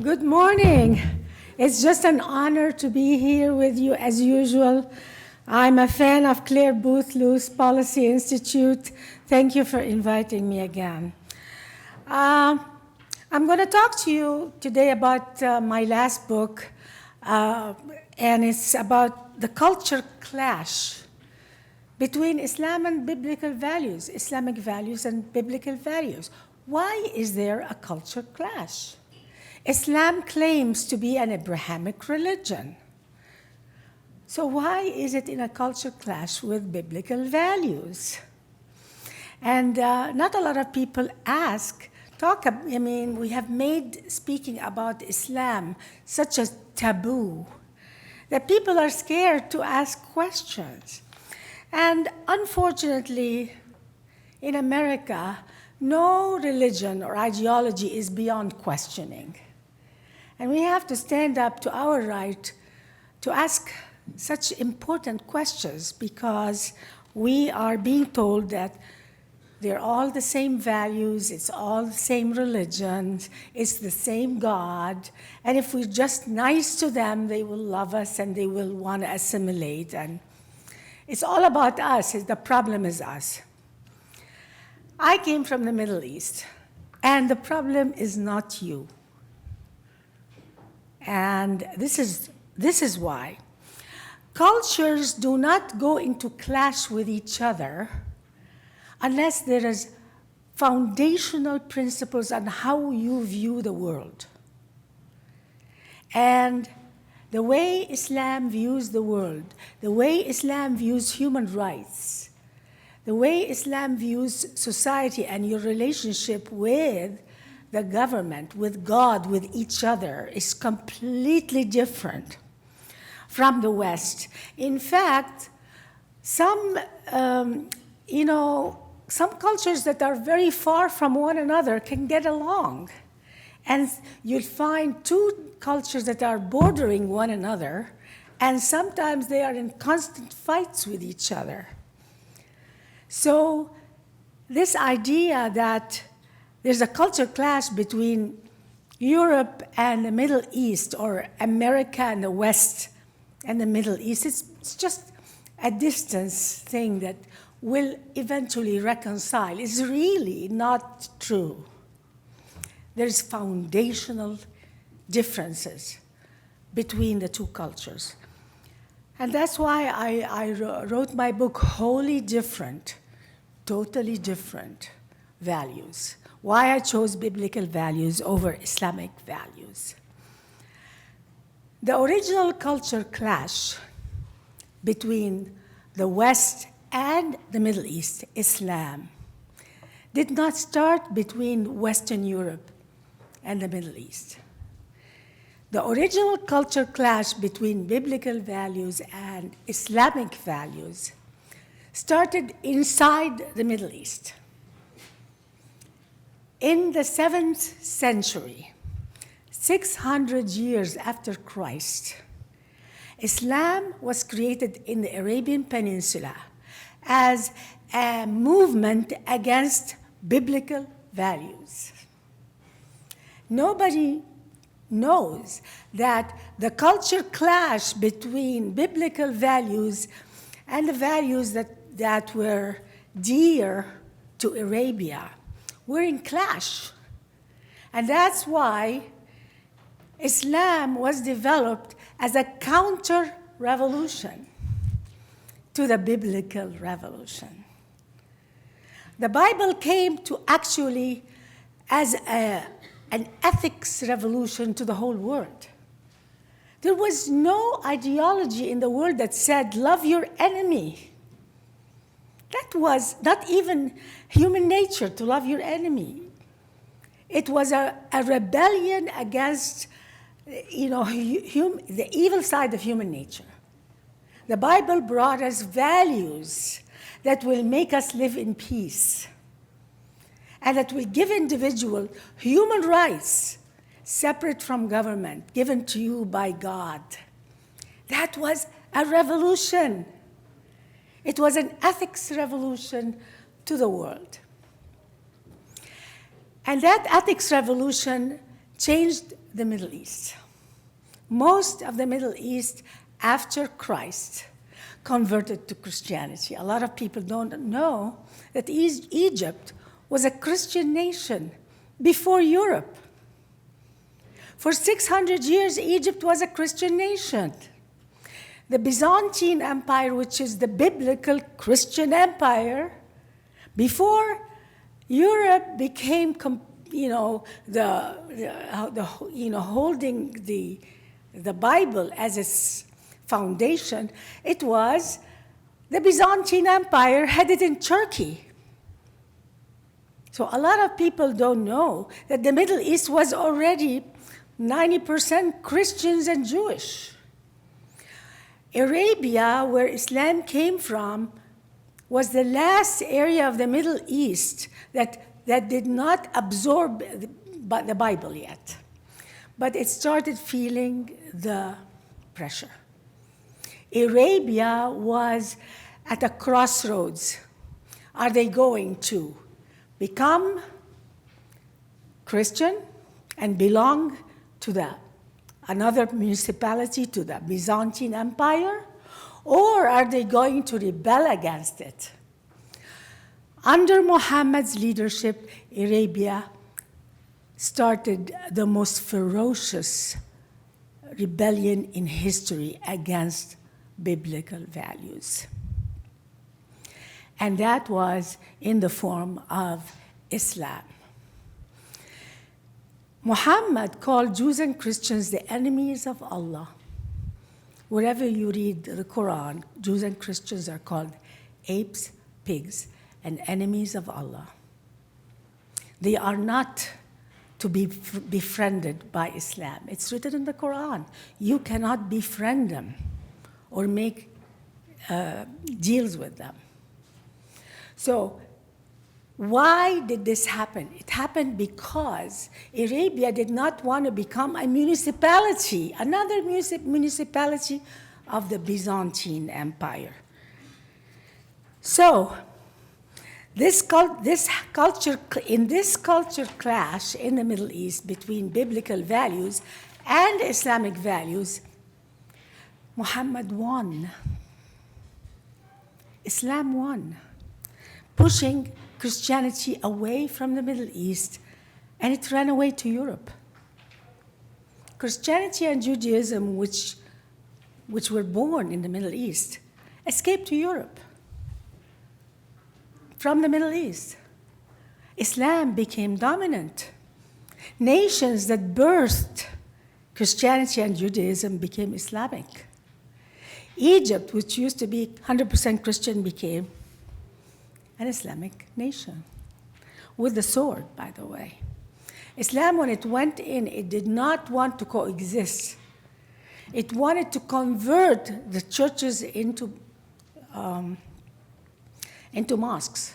Good morning. It's just an honor to be here with you as usual. I'm a fan of Claire Booth Luce Policy Institute. Thank you for inviting me again. I'm going to talk to you today about my last book, and it's about the culture clash between Islam and biblical values, Islamic values and biblical values. Why is there a culture clash? Islam claims to be an Abrahamic religion. So why is it in a culture clash with biblical values? And not a lot of people we have made speaking about Islam such a taboo that people are scared to ask questions. And unfortunately, in America, no religion or ideology is beyond questioning. And we have to stand up to our right to ask such important questions because we are being told that they're all the same values, it's all the same religions, it's the same God, and if we're just nice to them, they will love us and they will want to assimilate. And it's all about us. The problem is us. I came from the Middle East, and the problem is not you. And this is why. Cultures do not go into clash with each other unless there is foundational principles on how you view the world. And the way Islam views the world, the way Islam views human rights, the way Islam views society and your relationship with the government, with God, with each other, is completely different from the West. In fact, some cultures that are very far from one another can get along. And you'll find two cultures that are bordering one another, and sometimes they are in constant fights with each other. So this idea that there's a culture clash between Europe and the Middle East, or America and the West and the Middle East, it's just a distance thing that will eventually reconcile. It's really not true. There's foundational differences between the two cultures. And that's why I wrote my book, Wholly Different, Totally Different Values. Why I chose biblical values over Islamic values. The original culture clash between the West and the Middle East, Islam, did not start between Western Europe and the Middle East. The original culture clash between biblical values and Islamic values started inside the Middle East. In the 7th century, 600 years after Christ, Islam was created in the Arabian Peninsula as a movement against biblical values. Nobody knows that the culture clash between biblical values and the values that were dear to Arabia were in clash. And that's why Islam was developed as a counter-revolution to the biblical revolution. The Bible came to actually as an ethics revolution to the whole world. There was no ideology in the world that said, love your enemy. That was not even human nature to love your enemy. It was a rebellion against the evil side of human nature. The Bible brought us values that will make us live in peace and that will give individual human rights separate from government, given to you by God. That was a revolution. It was an ethics revolution to the world. And that ethics revolution changed the Middle East. Most of the Middle East after Christ converted to Christianity. A lot of people don't know that Egypt was a Christian nation before Europe. For 600 years, Egypt was a Christian nation. The Byzantine Empire, which is the biblical Christian empire, before Europe became, holding the Bible as its foundation, it was the Byzantine Empire headed in Turkey. So a lot of people don't know that the Middle East was already 90% Christians and Jewish. Arabia, where Islam came from, was the last area of the Middle East that did not absorb the Bible yet. But it started feeling the pressure. Arabia was at a crossroads. Are they going to become Christian and belong to another municipality, to the Byzantine Empire, or are they going to rebel against it? Under Muhammad's leadership, Arabia started the most ferocious rebellion in history against biblical values. And that was in the form of Islam. Muhammad called Jews and Christians the enemies of Allah. Wherever you read the Quran, Jews and Christians are called apes, pigs, and enemies of Allah. They are not to be befriended by Islam. It's written in the Quran. You cannot befriend them or make deals with them. So why did this happen? It happened because Arabia did not want to become a municipality, another municipality of the Byzantine Empire. So in this culture clash in the Middle East between biblical values and Islamic values, Muhammad won. Islam won, pushing Christianity away from the Middle East, and it ran away to Europe. Christianity and Judaism, which were born in the Middle East, escaped to Europe from the Middle East. Islam became dominant. Nations that birthed Christianity and Judaism became Islamic. Egypt, which used to be 100% Christian, became an Islamic nation, with the sword, by the way. Islam, when it went in, it did not want to coexist. It wanted to convert the churches into mosques.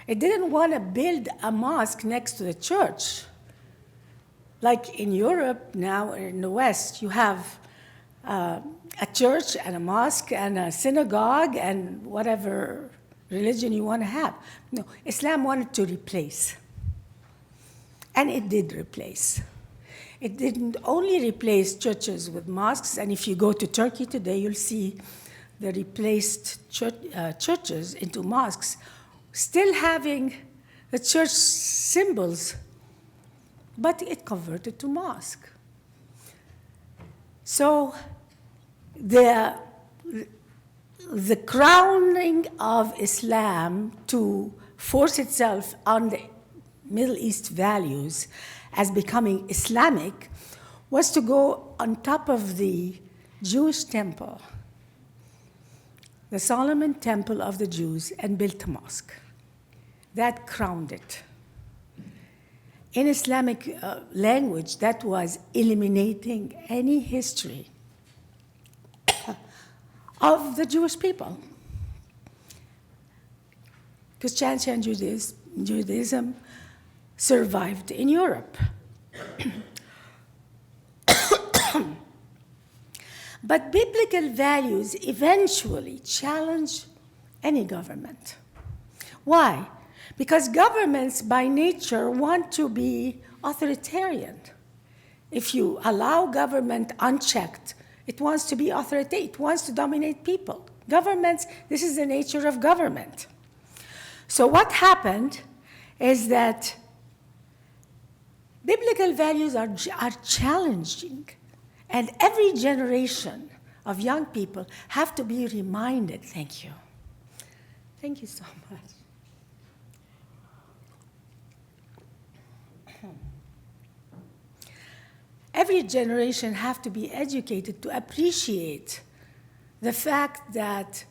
It didn't want to build a mosque next to the church. Like in Europe now, in the West, you have a church and a mosque and a synagogue and whatever religion you want to have. No, Islam wanted to replace. And it did replace. It didn't only replace churches with mosques, and if you go to Turkey today, you'll see the replaced churches into mosques, still having the church symbols, but it converted to mosque. So the crowning of Islam to force itself on the Middle East values as becoming Islamic was to go on top of the Jewish temple, the Solomon temple of the Jews, and built a mosque. That crowned it. In Islamic language, that was eliminating any history of the Jewish people. Christianity and Judaism survived in Europe. But biblical values eventually challenge any government. Why? Because governments by nature want to be authoritarian. If you allow government unchecked, it wants to be authoritative, it wants to dominate people. Governments, this is the nature of government. So what happened is that biblical values are challenging, and every generation of young people have to be reminded. Thank you. Thank you so much. Every generation have to be educated to appreciate the fact that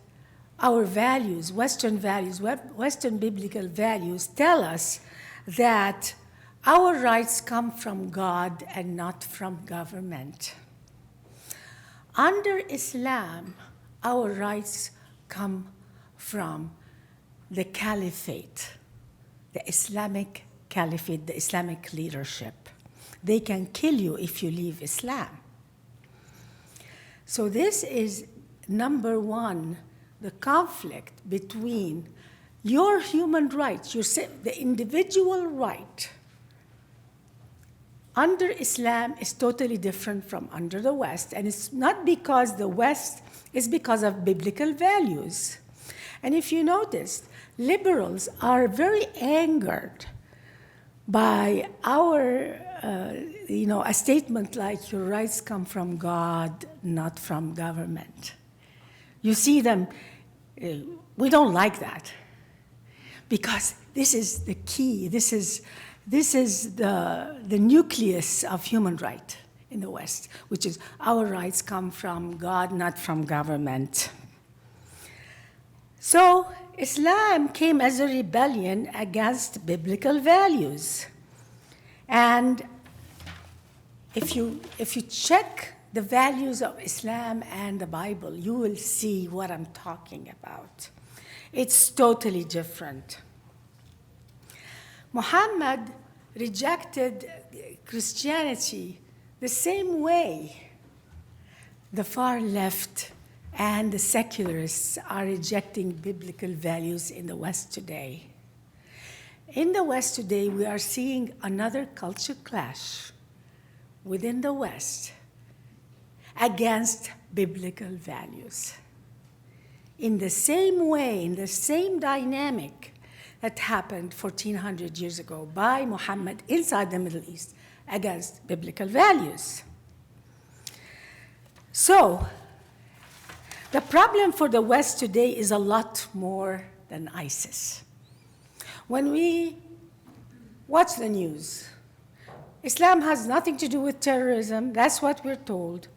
our values, Western biblical values, tell us that our rights come from God and not from government. Under Islam, our rights come from the caliphate, the Islamic caliphate, the Islamic leadership. They can kill you if you leave Islam. So this is number one, the conflict between your human rights, the individual right under Islam is totally different from under the West. And it's not because the West, it's because of biblical values. And if you notice, liberals are very angered by our, a statement like your rights come from God, not from government. You see them, we don't like that because this is the key. This is the nucleus of human right in the West, which is our rights come from God, not from government. So Islam came as a rebellion against biblical values. And if you check the values of Islam and the Bible, you will see what I'm talking about. It's totally different. Muhammad rejected Christianity the same way the far left and the secularists are rejecting biblical values in the West today. In the West today, we are seeing another culture clash within the West against biblical values. In the same way, in the same dynamic that happened 1,400 years ago by Muhammad inside the Middle East against biblical values. So, the problem for the West today is a lot more than ISIS. When we watch the news, Islam has nothing to do with terrorism, that's what we're told.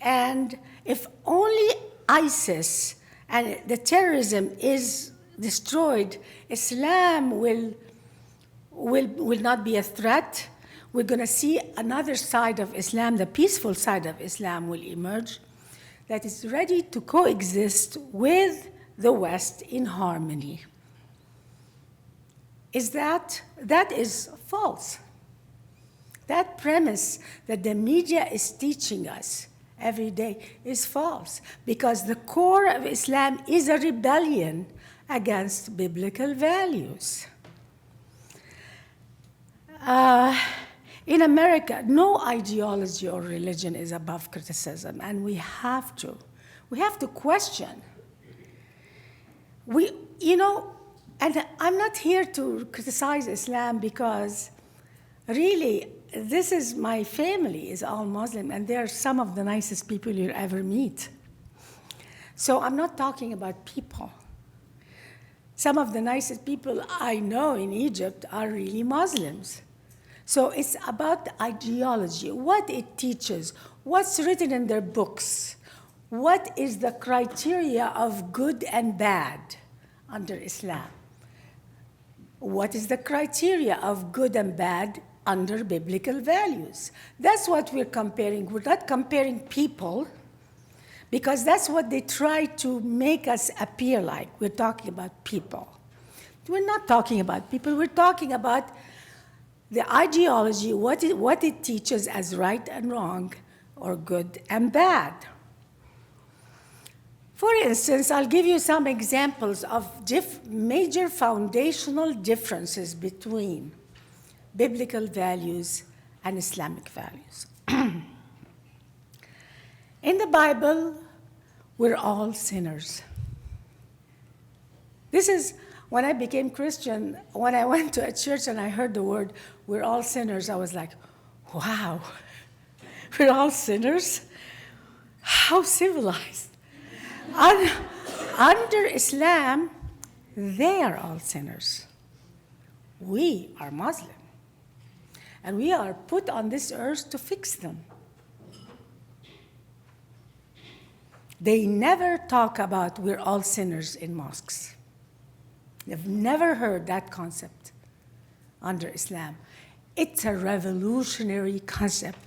And if only ISIS and the terrorism is destroyed, Islam will not be a threat. We're going to see another side of Islam, the peaceful side of Islam will emerge, that is ready to coexist with the West in harmony. That is false. That premise that the media is teaching us every day is false, because the core of Islam is a rebellion against biblical values. In America, no ideology or religion is above criticism, and we have to question. And I'm not here to criticize Islam because really, this is my family is all Muslim, and they're some of the nicest people you'll ever meet. So I'm not talking about people. Some of the nicest people I know in Egypt are really Muslims. So it's about the ideology, what it teaches, what's written in their books, what is the criteria of good and bad under Islam. What is the criteria of good and bad under biblical values? That's what we're comparing. We're not comparing people, because that's what they try to make us appear like. We're talking about people. We're not talking about people. We're talking about the ideology, what it teaches as right and wrong, or good and bad. For instance, I'll give you some examples of major foundational differences between biblical values and Islamic values. In the Bible, we're all sinners. This is when I became Christian, when I went to a church and I heard the word, we're all sinners, I was like, wow, we're all sinners? How civilized. Under Islam, they are all sinners. We are Muslim. And we are put on this earth to fix them. They never talk about we're all sinners in mosques. They've never heard that concept under Islam. It's a revolutionary concept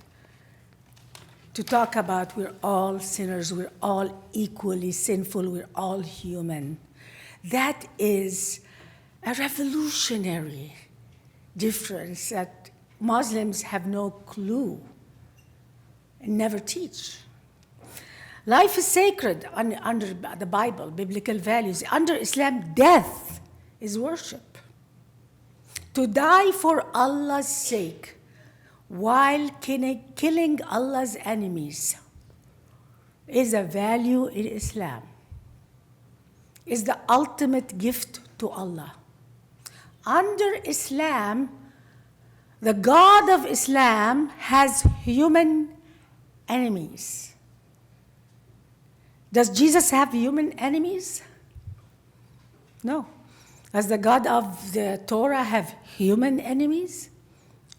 to talk about we're all sinners, we're all equally sinful, we're all human. That is a revolutionary difference that Muslims have no clue and never teach. Life is sacred under the Bible, biblical values. Under Islam, death is worship. To die for Allah's sake while killing Allah's enemies is a value in Islam. Is the ultimate gift to Allah. Under Islam, the God of Islam has human enemies. Does Jesus have human enemies? No. Does the God of the Torah have human enemies?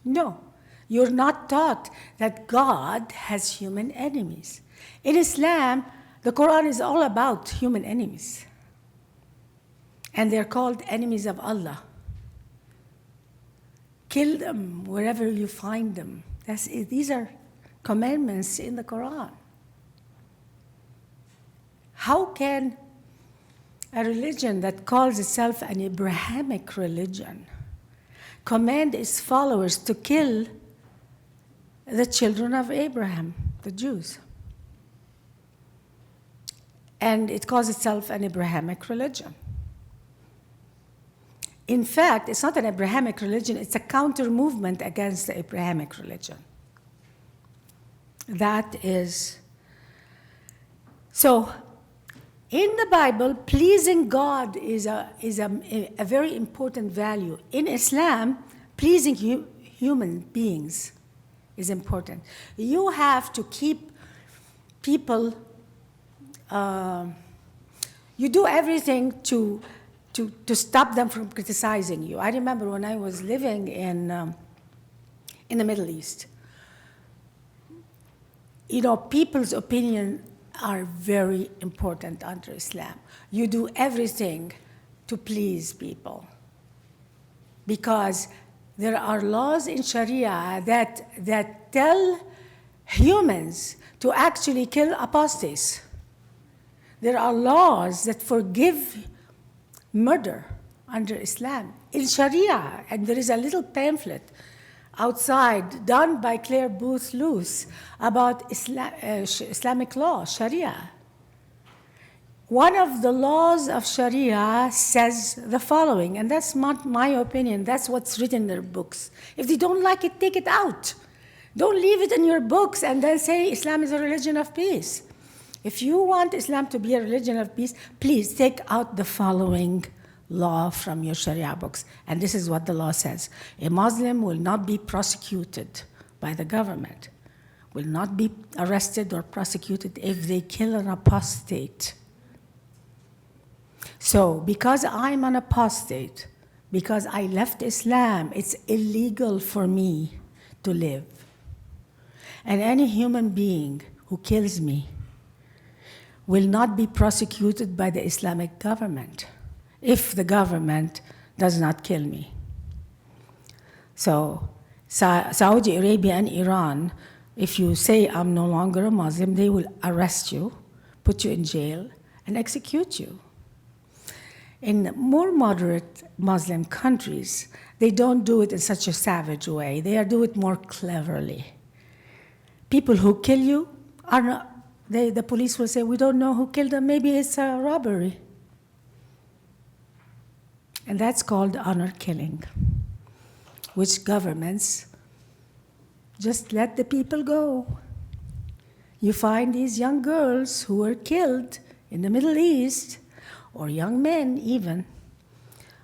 No. You're not taught that God has human enemies. In Islam, the Quran is all about human enemies. And they're called enemies of Allah. Kill them wherever you find them. These are commandments in the Quran. How can a religion that calls itself an Abrahamic religion command its followers to kill the children of Abraham, the Jews? And it calls itself an Abrahamic religion. In fact, it's not an Abrahamic religion, it's a counter movement against the Abrahamic religion. That is. So, in the Bible, pleasing God is a very important value. In Islam, pleasing human beings is important. You have to keep people, you do everything to stop them from criticizing you. I remember when I was living in the Middle East, people's opinion are very important under Islam. You do everything to please people because there are laws in Sharia that tell humans to actually kill apostates. There are laws that forgive murder under Islam in Sharia, and there is a little pamphlet outside done by Claire Booth Luce about Islamic law, Sharia. One of the laws of Sharia says the following, and that's not my opinion, that's what's written in their books. If they don't like it, take it out. Don't leave it in your books and then say Islam is a religion of peace. If you want Islam to be a religion of peace, please take out the following law from your Sharia books. And this is what the law says. A Muslim will not be prosecuted by the government, will not be arrested or prosecuted if they kill an apostate. So, because I'm an apostate, because I left Islam, it's illegal for me to live. And any human being who kills me will not be prosecuted by the Islamic government if the government does not kill me. So, Saudi Arabia and Iran, if you say I'm no longer a Muslim, they will arrest you, put you in jail, and execute you. In more moderate Muslim countries, they don't do it in such a savage way. They do it more cleverly. People who kill you are not, the police will say, we don't know who killed them, maybe it's a robbery. And that's called honor killing, which governments Just let the people go. You find these young girls who were killed in the Middle East, or young men even,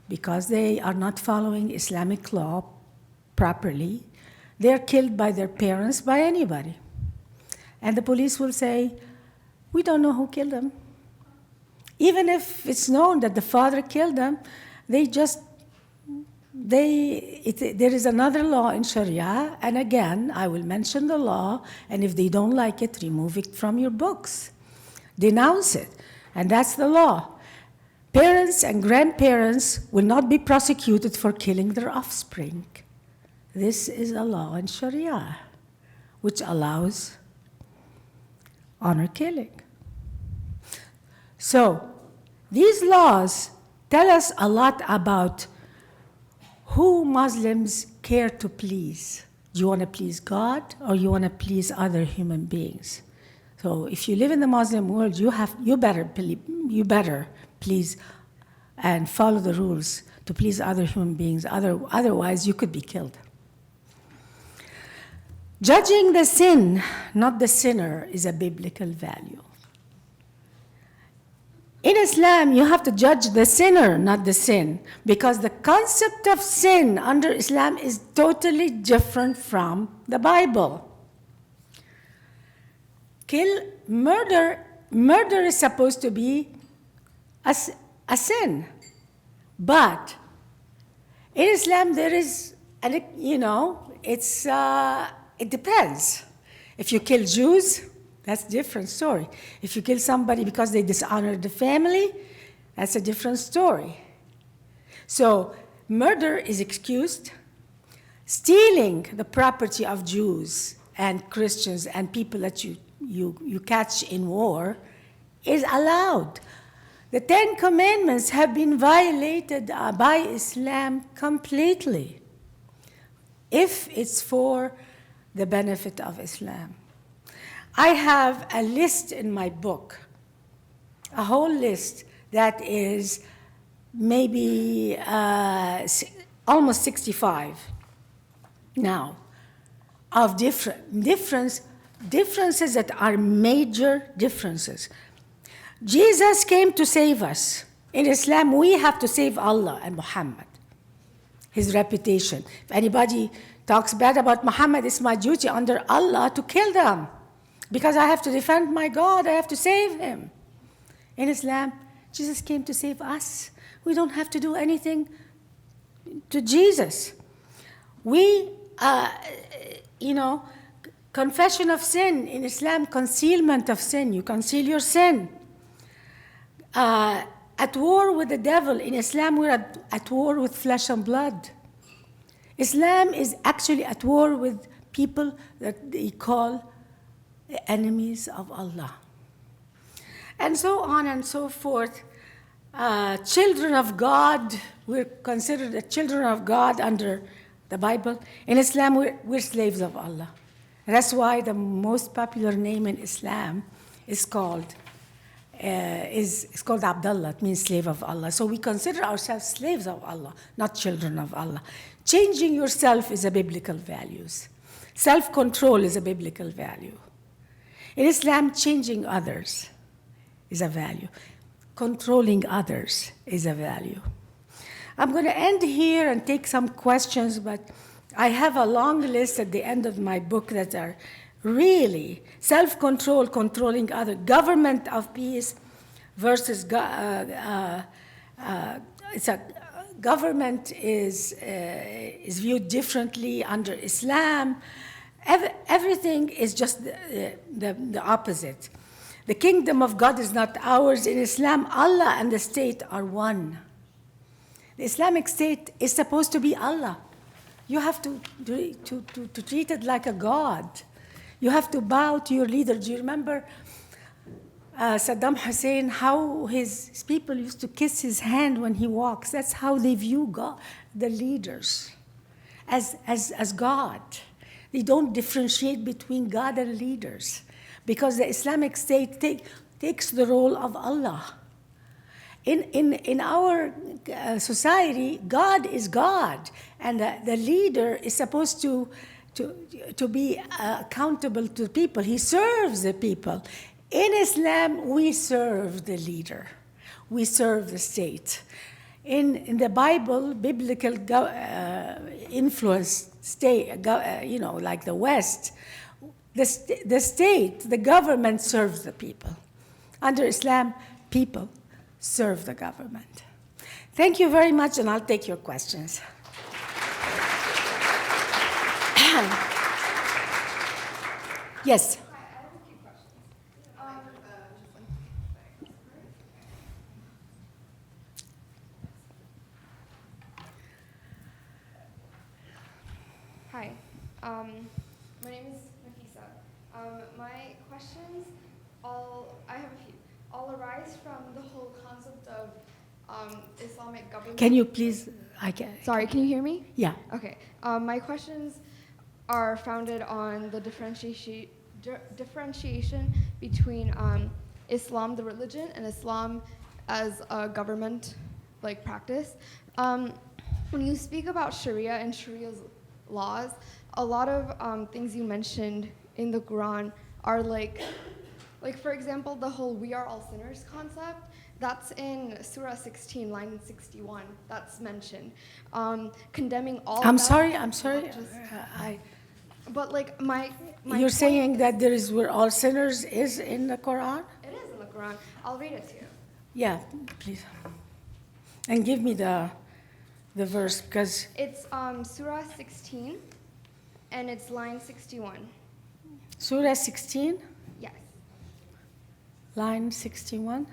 because they are not following Islamic law properly. They're killed by their parents, by anybody. And the police will say, we don't know who killed them. Even if it's known that the father killed them, there is another law in Sharia, and again, I will mention the law, and if they don't like it, remove it from your books. Denounce it, and that's the law. Parents and grandparents will not be prosecuted for killing their offspring. This is a law in Sharia, which allows honor killing. So, these laws tell us a lot about who Muslims care to please. Do you want to please God, or you want to please other human beings? So if you live in the Muslim world, you better please and follow the rules to please other human beings. Otherwise, you could be killed. Judging the sin, not the sinner, is a biblical value. In Islam, you have to judge the sinner, not the sin, because the concept of sin under Islam is totally different from the Bible. Murder is supposed to be a sin, but in Islam there is, it depends. If you kill Jews, that's a different story. If you kill somebody because they dishonored the family, that's a different story. So murder is excused. Stealing the property of Jews and Christians and people that you catch in war is allowed. The Ten Commandments have been violated by Islam completely, if it's for the benefit of Islam. I have a list in my book, a whole list that is maybe almost 65 now, of differences that are major differences. Jesus came to save us. In Islam, we have to save Allah and Muhammad, his reputation. If anybody talks bad about Muhammad, it's my duty under Allah to kill them, because I have to defend my God, I have to save him. In Islam, Jesus came to save us. We don't have to do anything to Jesus. Confession of sin in Islam, concealment of sin. You conceal your sin. At war with the devil. In Islam, we're at war with flesh and blood. Islam is actually at war with people that they call the enemies of Allah. And so on and so forth. Children of God, we're considered the children of God under the Bible. In Islam, we're slaves of Allah. That's why the most popular name in Islam is called Abdullah. It means slave of Allah. So we consider ourselves slaves of Allah, not children of Allah. Changing yourself is a biblical value. Self-control is a biblical value. In Islam, changing others is a value. Controlling others is a value. I'm going to end here and take some questions, but I have a long list at the end of my book that are really self-control, controlling others, government of peace versus government is viewed differently under Islam. Everything is just the opposite. The kingdom of God is not ours. In Islam, Allah and the state are one. The Islamic State is supposed to be Allah. You have to treat it like a god. You have to bow to your leader. Do you remember Saddam Hussein, how his people used to kiss his hand when he walks? That's how they view God, the leaders, as God. They don't differentiate between God and leaders, because the Islamic State takes the role of Allah. In our society, God is God, and the leader is supposed to to be accountable to people. He serves the people. In Islam, we serve the leader. We serve the state. In the Bible, biblical influence state, like the West, the state, the government serves the people. Under Islam, people serve the government. Thank you very much, and I'll take your questions. Yes. Hi, I have a few questions. Hi, my name is Nafisa. My questions, I have a few, all arise from the whole concept of Islamic government. Can you please, Sorry, can you hear me? Yeah. Okay. My questions are founded on the differentiation between Islam, the religion, and Islam as a government practice. When you speak about Sharia and Sharia's laws, a lot of things you mentioned in the Quran are like for example, the whole "we are all sinners" concept. That's in Surah 16, line 61. That's mentioned, condemning all. I'm sorry. But my You're saying that we're all sinners is in the Quran? It is in the Quran. I'll read it to you. Yeah, please. And give me the verse, because It's Surah 16, and it's line 61. Surah 16, Yes, line 61.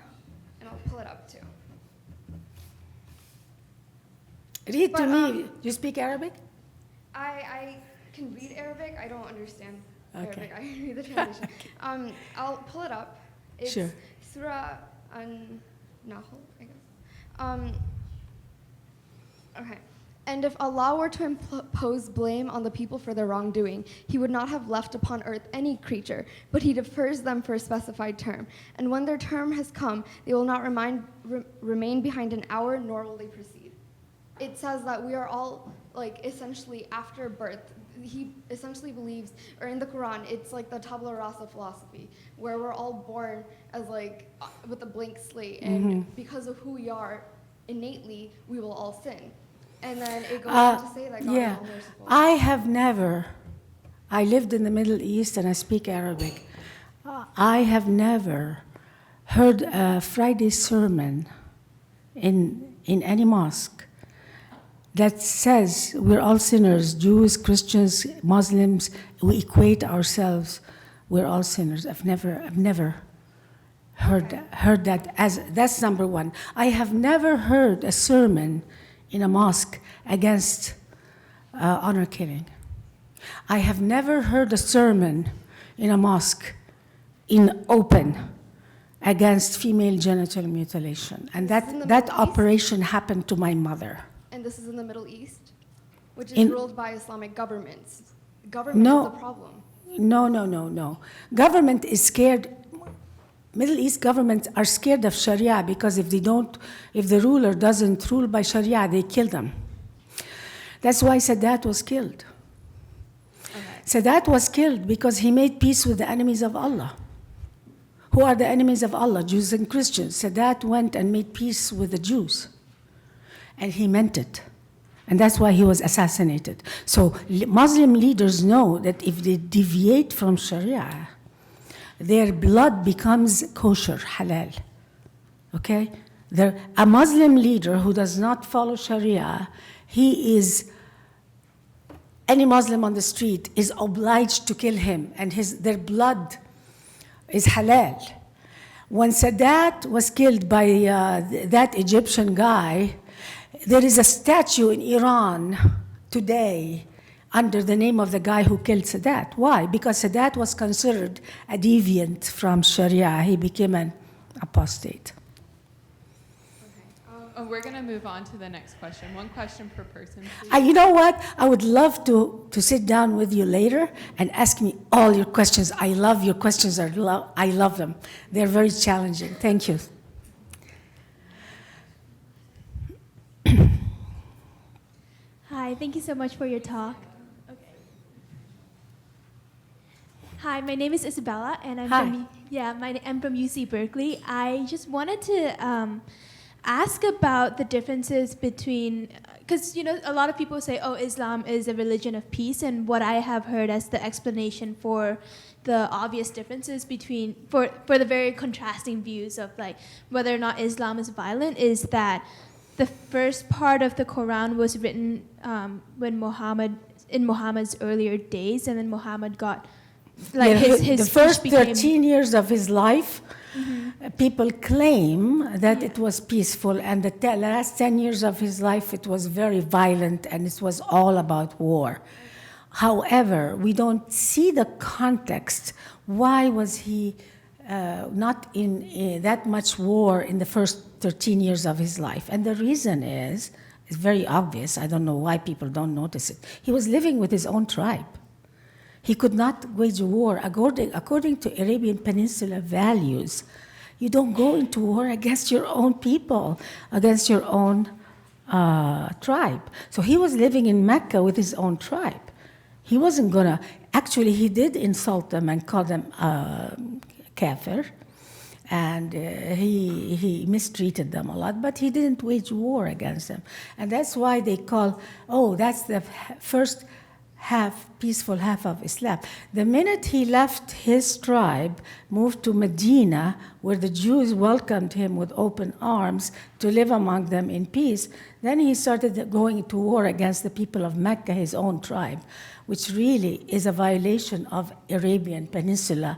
and I'll pull it up too. Read to But, me. You speak Arabic? I can read Arabic. I don't understand Okay. Arabic. I can read the translation. I'll pull it up. It's Sure. Surah An-Nahl, I guess. Okay. And if Allah were to impose blame on the people for their wrongdoing, He would not have left upon earth any creature, but He defers them for a specified term. And when their term has come, they will not remain behind an hour, nor will they proceed. It says that we are all essentially after birth. He essentially believes, or in the Quran, it's like the tabula rasa philosophy, where we're all born as with a blank slate, and because of who we are innately, we will all sin. And then it goes on to say that God is all merciful. I lived in the Middle East and I speak Arabic. I have never heard a Friday sermon in any mosque that says we're all sinners, Jews, Christians, Muslims, we equate ourselves, we're all sinners. I've never heard that. That's number one. I have never heard a sermon in a mosque against honor killing. I have never heard a sermon in a mosque in open against female genital mutilation. And that operation happened to my mother. And this is in the Middle East, which is ruled by Islamic governments. Government is the problem. No. Government is scared. Middle East governments are scared of Sharia because if the ruler doesn't rule by Sharia, they kill them. That's why Sadat was killed. Okay. Sadat was killed because he made peace with the enemies of Allah. Who are the enemies of Allah? Jews and Christians. Sadat went and made peace with the Jews. And he meant it. And that's why he was assassinated. So Muslim leaders know that if they deviate from Sharia, their blood becomes kosher, halal. Okay? A Muslim leader who does not follow Sharia, any Muslim on the street is obliged to kill him, and their blood is halal. When Sadat was killed by that Egyptian guy, there is a statue in Iran today under the name of the guy who killed Sadat. Why? Because Sadat was considered a deviant from Sharia. He became an apostate. Okay. We're going to move on to the next question. One question per person, please. You know what? I would love to sit down with you later and ask me all your questions. I love your questions. I love them. They're very challenging. Thank you. Hi, thank you so much for your talk. Hi, my name is Isabella, and I'm from UC Berkeley. I just wanted to ask about the differences between, because a lot of people say, oh, Islam is a religion of peace, and what I have heard as the explanation for the obvious differences between, for the very contrasting views of like whether or not Islam is violent, is that the first part of the Quran was written when in Muhammad's earlier days, and then Muhammad got like his the first 13 years of his life, people claim that it was peaceful, and the last 10 years of his life it was very violent, and it was all about war. However, we don't see the context. Why was he not in that much war in the first 13 years of his life? And the reason is very obvious. I don't know why people don't notice it. He was living with his own tribe. He could not wage war. According to Arabian Peninsula values, you don't go into war against your own people, against your own tribe. So he was living in Mecca with his own tribe. He wasn't gonna, actually he did insult them and call them kafir, and he mistreated them a lot, but he didn't wage war against them. And that's why they call, that's the first half, peaceful half of Islam. The minute he left his tribe, moved to Medina, where the Jews welcomed him with open arms to live among them in peace, then he started going to war against the people of Mecca, his own tribe, which really is a violation of Arabian Peninsula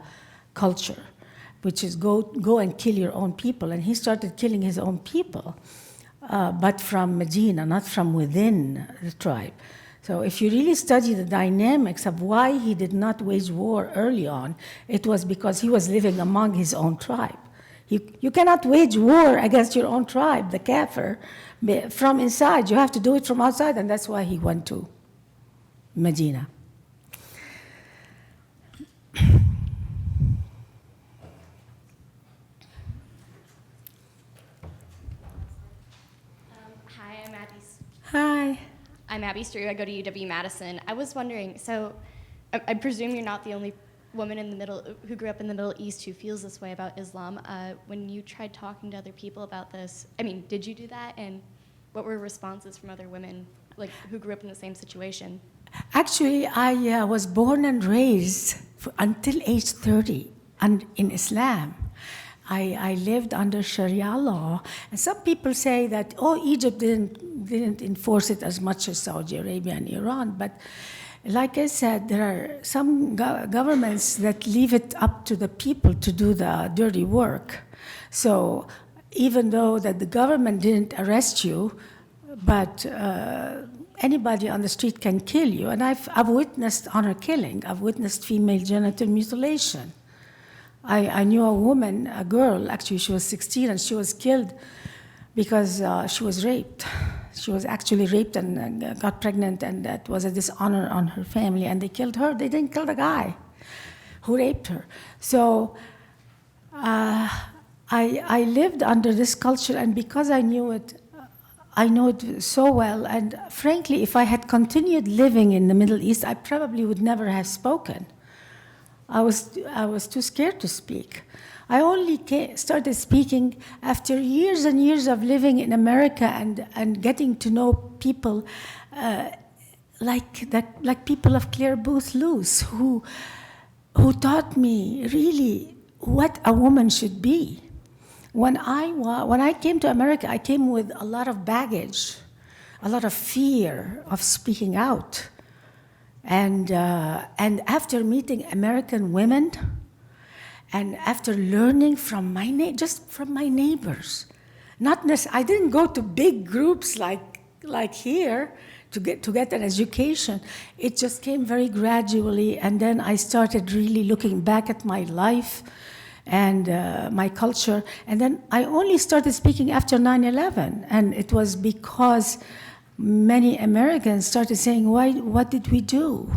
culture, which is go and kill your own people. And he started killing his own people, but from Medina, not from within the tribe. So if you really study the dynamics of why he did not wage war early on, it was because he was living among his own tribe. You cannot wage war against your own tribe, the kafir, from inside. You have to do it from outside, and that's why he went to Medina. Hi, I'm Abby. Hi. I'm Abby Strew. I go to UW-Madison. I was wondering, so I presume you're not the only woman in the who grew up in the Middle East who feels this way about Islam. When you tried talking to other people about this, did you do that? And what were responses from other women who grew up in the same situation? Actually, I was born and raised until age 30 in Islam. I lived under Sharia law, and some people say that, Egypt didn't enforce it as much as Saudi Arabia and Iran, but like I said, there are some governments that leave it up to the people to do the dirty work. So even though that the government didn't arrest you, but anybody on the street can kill you, and I've witnessed honor killing, I've witnessed female genital mutilation. I knew a woman, a girl, actually she was 16, and she was killed because she was raped. She was actually raped and got pregnant, and that was a dishonor on her family, and they killed her. They didn't kill the guy who raped her. So I lived under this culture, and because I know it so well, and frankly, if I had continued living in the Middle East, I probably would never have spoken. I was too scared to speak. I only started speaking after years and years of living in America and getting to know people like people of Claire Booth Luce, who taught me really what a woman should be. When I came to America, I came with a lot of baggage, a lot of fear of speaking out. And after meeting American women, and after learning from just from my neighbors, I didn't go to big groups like here to get an education. It just came very gradually, and then I started really looking back at my life and my culture, and then I only started speaking after 9/11, and it was because many Americans started saying, what did we do?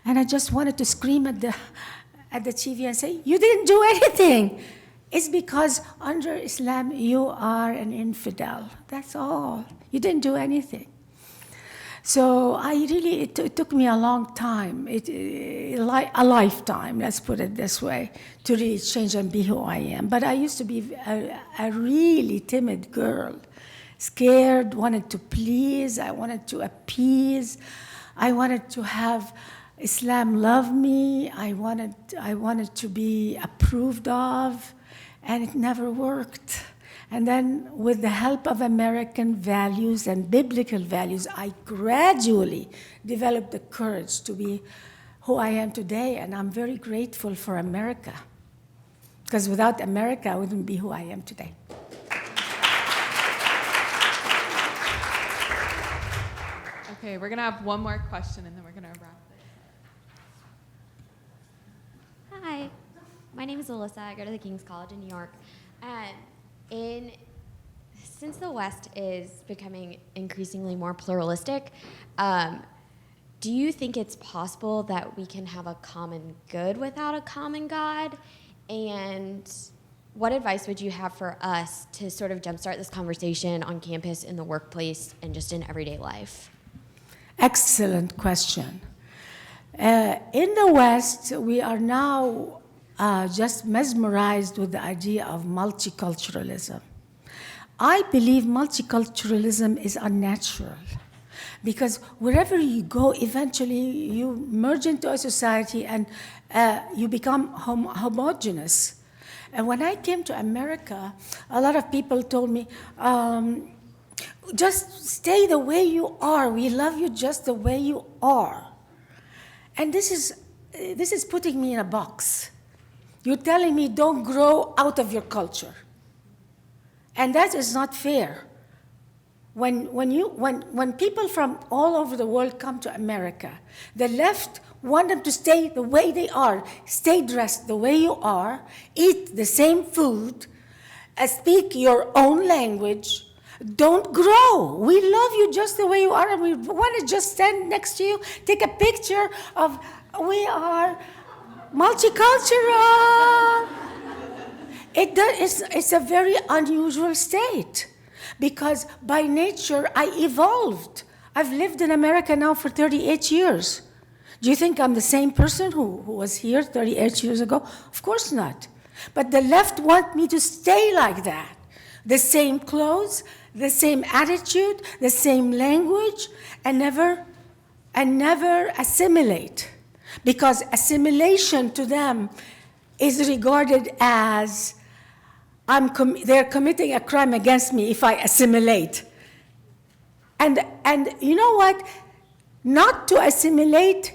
And I just wanted to scream at the TV and say, you didn't do anything. It's because under Islam, you are an infidel. That's all. You didn't do anything. So it took me a long time, a lifetime, let's put it this way, to really change and be who I am. But I used to be a really timid girl, scared, wanted to please, I wanted to appease, I wanted to have Islam love me, I wanted to be approved of, and it never worked. And then with the help of American values and biblical values, I gradually developed the courage to be who I am today, and I'm very grateful for America. Because without America, I wouldn't be who I am today. Okay, we're gonna have one more question and then we're gonna wrap this. Hi, my name is Alyssa. I go to the King's College in New York. Since the West is becoming increasingly more pluralistic, do you think it's possible that we can have a common good without a common God? And what advice would you have for us to sort of jumpstart this conversation on campus, in the workplace, and just in everyday life? Excellent question. In the West, we are now just mesmerized with the idea of multiculturalism. I believe multiculturalism is unnatural because wherever you go, eventually you merge into a society and you become homogeneous. And when I came to America, a lot of people told me, just stay the way you are. We love you just the way you are. And this is putting me in a box. You're telling me don't grow out of your culture. And that is not fair. When people from all over the world come to America, the left want them to stay the way they are, stay dressed the way you are, eat the same food, speak your own language, don't grow. We love you just the way you are, and we want to just stand next to you, take a picture of, we are multicultural. It's a very unusual state because by nature I evolved. I've lived in America now for 38 years. Do you think I'm the same person who was here 38 years ago? Of course not. But the left want me to stay like that. The same clothes, the same attitude, the same language, and never assimilate. Because assimilation to them is regarded as they're committing a crime against me if I assimilate. And you know what? Not to assimilate,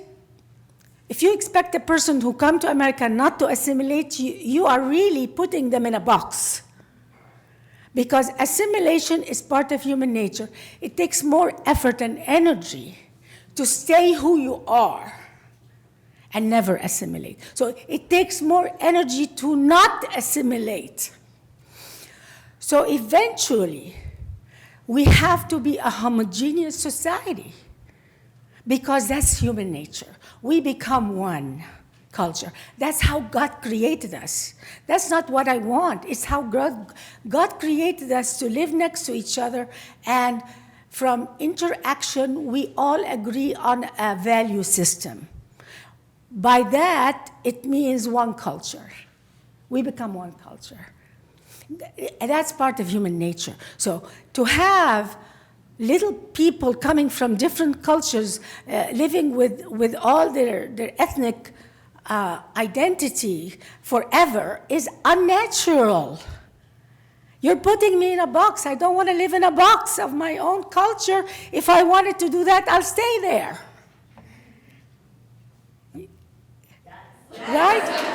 if you expect a person who come to America not to assimilate, you are really putting them in a box. Because assimilation is part of human nature. It takes more effort and energy to stay who you are and never assimilate. So it takes more energy to not assimilate. So eventually, we have to be a homogeneous society because that's human nature. We become one culture. That's how God created us. That's not what I want. It's how God created us to live next to each other, and from interaction, we all agree on a value system. By that, it means one culture. We become one culture. And that's part of human nature. So to have little people coming from different cultures, living with all their ethnic identity forever is unnatural. You're putting me in a box. I don't want to live in a box of my own culture. If I wanted to do that, I'll stay there. Right?